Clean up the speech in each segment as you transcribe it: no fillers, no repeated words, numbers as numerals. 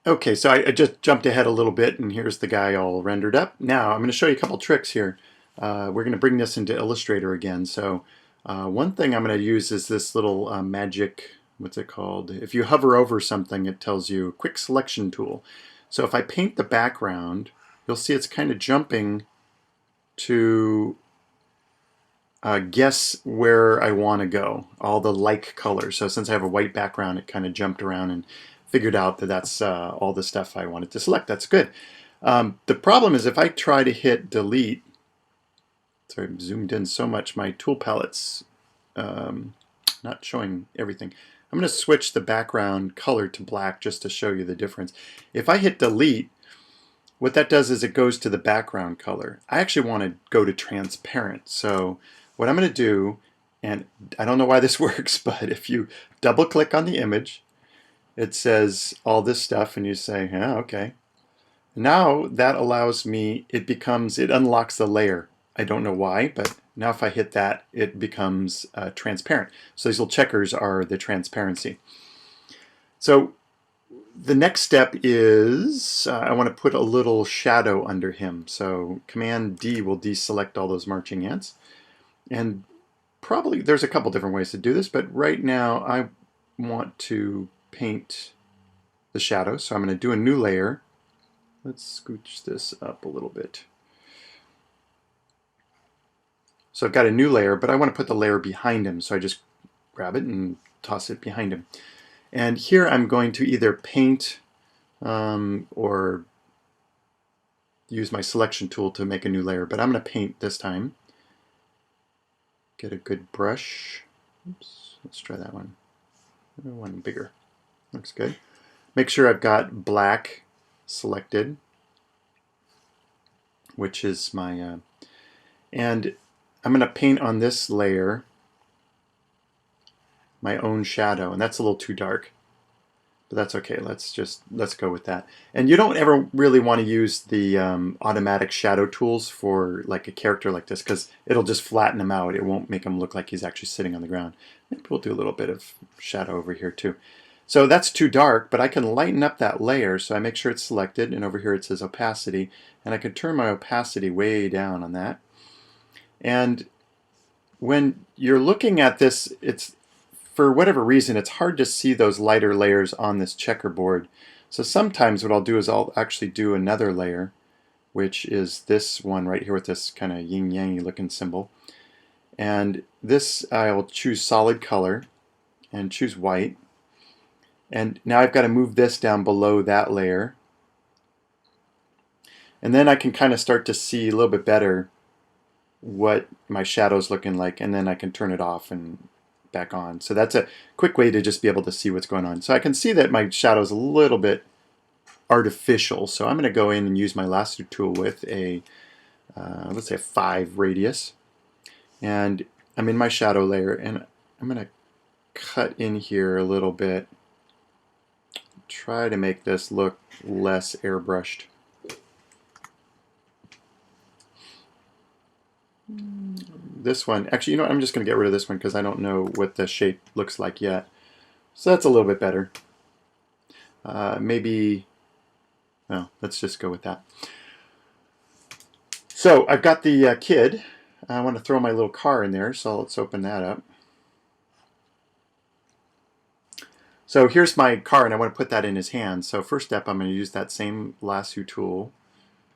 Okay, so I just jumped ahead a little bit, and here's the guy all rendered up. Now I'm going to show you a couple tricks here. We're going to bring this into Illustrator again. So one thing I'm going to use is this little magic, what's it called? If you hover over something, it tells you quick selection tool. So if I paint the background, you'll see it's kind of jumping to guess where I want to go, all the like colors. So since I have a white background, it kind of jumped around and figured out that that's all the stuff I wanted to select. That's good. The problem is if I try to hit delete, sorry, I'm zoomed in so much, my tool palette's not showing everything. I'm going to switch the background color to black just to show you the difference. If I hit delete, what that does is it goes to the background color. I actually want to go to transparent. So what I'm going to do, and I don't know why this works, but if you double click on the image, it says all this stuff and you say, yeah, okay. Now that allows me, it unlocks the layer. I don't know why, but now if I hit that, it becomes transparent. So these little checkers are the transparency. So the next step is I want to put a little shadow under him. So Command D will deselect all those marching ants. And probably there's a couple different ways to do this, but right now I want to paint the shadow. So I'm going to do a new layer. Let's scooch this up a little bit. So I've got a new layer, but I want to put the layer behind him. So I just grab it and toss it behind him. And here I'm going to either paint or use my selection tool to make a new layer, but I'm going to paint this time. Get a good brush. Oops, let's try that one. One bigger. Looks good. Make sure I've got black selected, which is my, and I'm going to paint on this layer my own shadow, and that's a little too dark, but that's okay. Let's go with that. And you don't ever really want to use the automatic shadow tools for like a character like this, because it'll just flatten him out. It won't make him look like he's actually sitting on the ground. Maybe we'll do a little bit of shadow over here too. So that's too dark, but I can lighten up that layer. So I make sure it's selected, and over here it says opacity, and I can turn my opacity way down on that. And when you're looking at this, it's, for whatever reason, it's hard to see those lighter layers on this checkerboard. So sometimes what I'll do is I'll actually do another layer, which is this one right here with this kind of yin-yang looking symbol. And this I'll choose solid color and choose white. And now I've got to move this down below that layer. And then I can kind of start to see a little bit better what my shadow's looking like, and then I can turn it off and back on. So that's a quick way to just be able to see what's going on. So I can see that my shadow's a little bit artificial. So I'm going to go in and use my lasso tool with a, let's say a 5 radius. And I'm in my shadow layer, and I'm going to cut in here a little bit. Try to make this look less airbrushed. This one, actually, you know what, I'm just going to get rid of this one because I don't know what the shape looks like yet. So that's a little bit better. Maybe, well, let's just go with that. So I've got the kid. I want to throw my little car in there, so let's open that up. So here's my car, and I want to put that in his hand. So first step, I'm going to use that same lasso tool,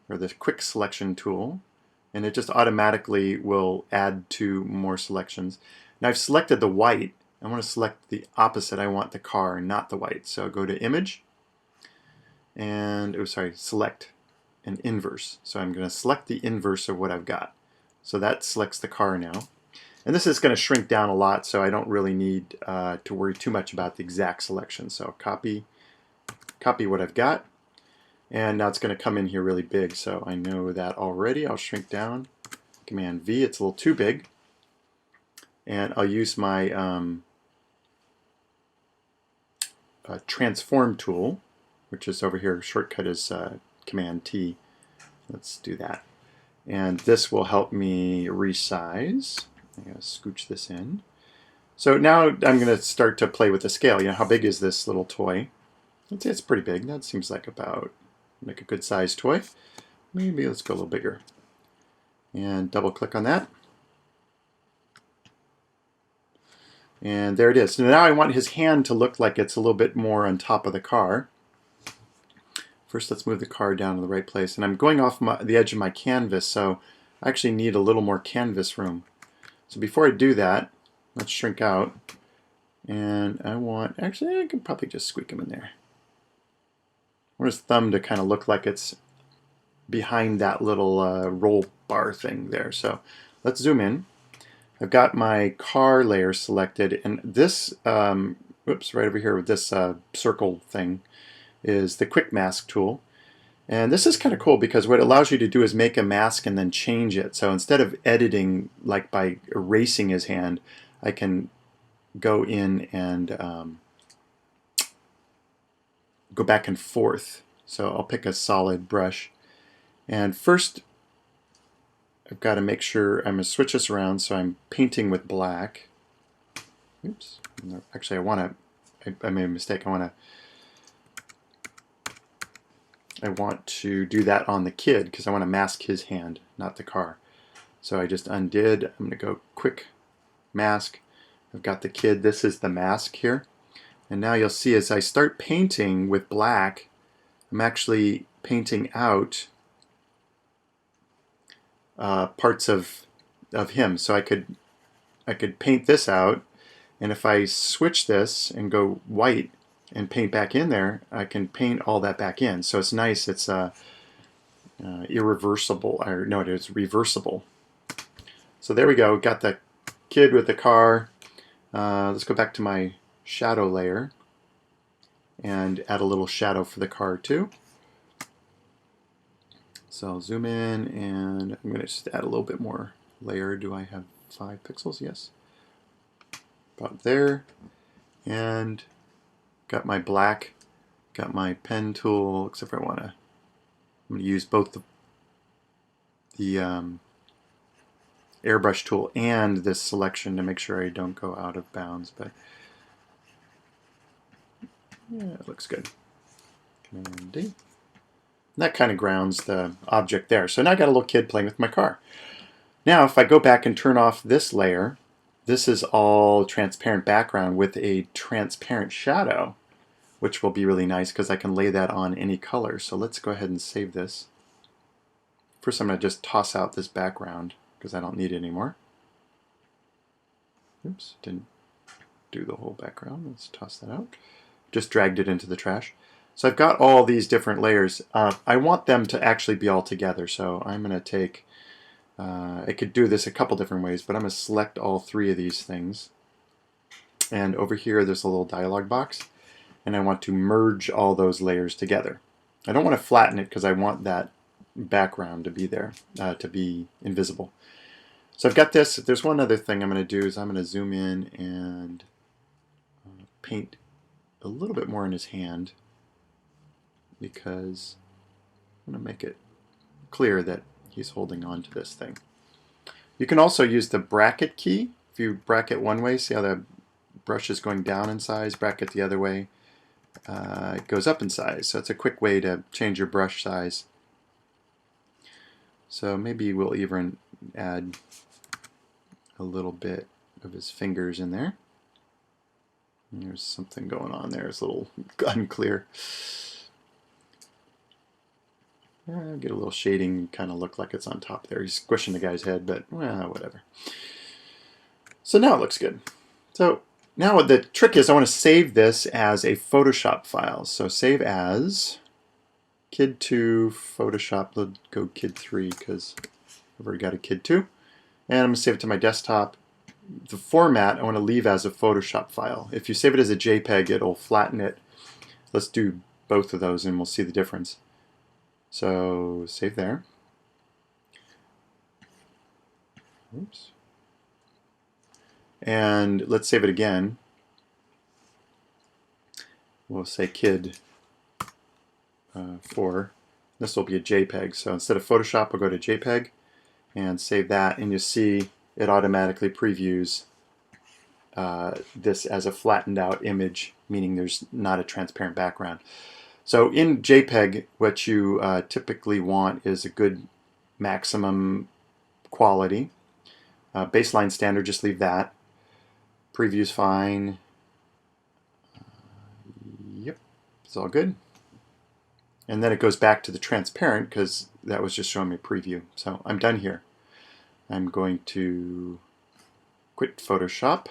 or the quick selection tool, and it just automatically will add 2 more selections. Now I've selected the white. I want to select the opposite. I want the car, not the white. So go to Image, and, oh sorry, Select and Inverse. So I'm going to select the inverse of what I've got. So that selects the car now. And this is going to shrink down a lot, so I don't really need to worry too much about the exact selection. So copy what I've got. And now it's going to come in here really big, so I know that already. I'll shrink down. Command V, it's a little too big. And I'll use my transform tool, which is over here. Shortcut is Command T. Let's do that. And this will help me resize. I'm going to scooch this in. So now I'm going to start to play with the scale. You know, how big is this little toy? I'd say it's pretty big. That seems like about like a good sized toy. Maybe let's go a little bigger. And double click on that. And there it is. So now I want his hand to look like it's a little bit more on top of the car. First, let's move the car down to the right place. And I'm going off the edge of my canvas, so I actually need a little more canvas room. So before I do that, let's shrink out. And I want, actually I can probably just squeak him in there. I want his thumb to kind of look like it's behind that little roll bar thing there. So let's zoom in. I've got my car layer selected, and this, whoops, right over here with this circle thing is the quick mask tool. And this is kind of cool because what it allows you to do is make a mask and then change it. So instead of editing like by erasing his hand, I can go in and go back and forth. So I'll pick a solid brush. And first, I've got to make sure I'm going to switch this around so I'm painting with black. Oops. Actually, I made a mistake. I want to do that on the kid because I want to mask his hand, not the car. So I just undid. I'm going to go quick mask. I've got the kid. This is the mask here. And now you'll see as I start painting with black, I'm actually painting out parts of him. So I could paint this out, and if I switch this and go white and paint back in there, I can paint all that back in. So it's nice. It's irreversible, or no, it's reversible. So there we go. Got the kid with the car. Let's go back to my shadow layer and add a little shadow for the car too. So I'll zoom in, and I'm going to just add a little bit more layer. Do I have 5 pixels? Yes. About there. And got my black, got my pen tool, except for I'm going to use both the airbrush tool and this selection to make sure I don't go out of bounds. But yeah, it looks good. Command D. That kind of grounds the object there. So now I got a little kid playing with my car. Now if I go back and turn off this layer, this is all transparent background with a transparent shadow, which will be really nice because I can lay that on any color. So let's go ahead and save this. First I'm going to just toss out this background because I don't need it anymore. Oops, didn't do the whole background. Let's toss that out. Just dragged it into the trash. So I've got all these different layers. I want them to actually be all together. So I'm going to take, I could do this a couple different ways, but I'm going to select all 3 of these things. And over here there's a little dialog box. And I want to merge all those layers together. I don't want to flatten it because I want that background to be there, to be invisible. So I've got this. There's one other thing I'm going to do is I'm going to zoom in and paint a little bit more in his hand, because I'm going to make it clear that he's holding on to this thing. You can also use the bracket key. If you bracket one way, see how the brush is going down in size, bracket the other way, it goes up in size. So it's a quick way to change your brush size. So maybe we'll even add a little bit of his fingers in there. And there's something going on there. It's a little unclear. Get a little shading, kind of look like it's on top there. He's squishing the guy's head, but well, whatever. So now it looks good. So now the trick is I want to save this as a Photoshop file. So save as Kid2 Photoshop. Let's go Kid3 because I've already got a Kid2. And I'm going to save it to my desktop. The format I want to leave as a Photoshop file. If you save it as a JPEG, it'll flatten it. Let's do both of those and we'll see the difference. So save there. Oops. And let's save it again. We'll say Kid 4. This will be a JPEG. So instead of Photoshop, we'll go to JPEG and save that. And you see it automatically previews this as a flattened out image, meaning there's not a transparent background. So in JPEG, what you typically want is a good maximum quality. Baseline standard, just leave that. Preview's fine. Yep, it's all good. And then it goes back to the transparent because that was just showing me preview. So I'm done here. I'm going to quit Photoshop.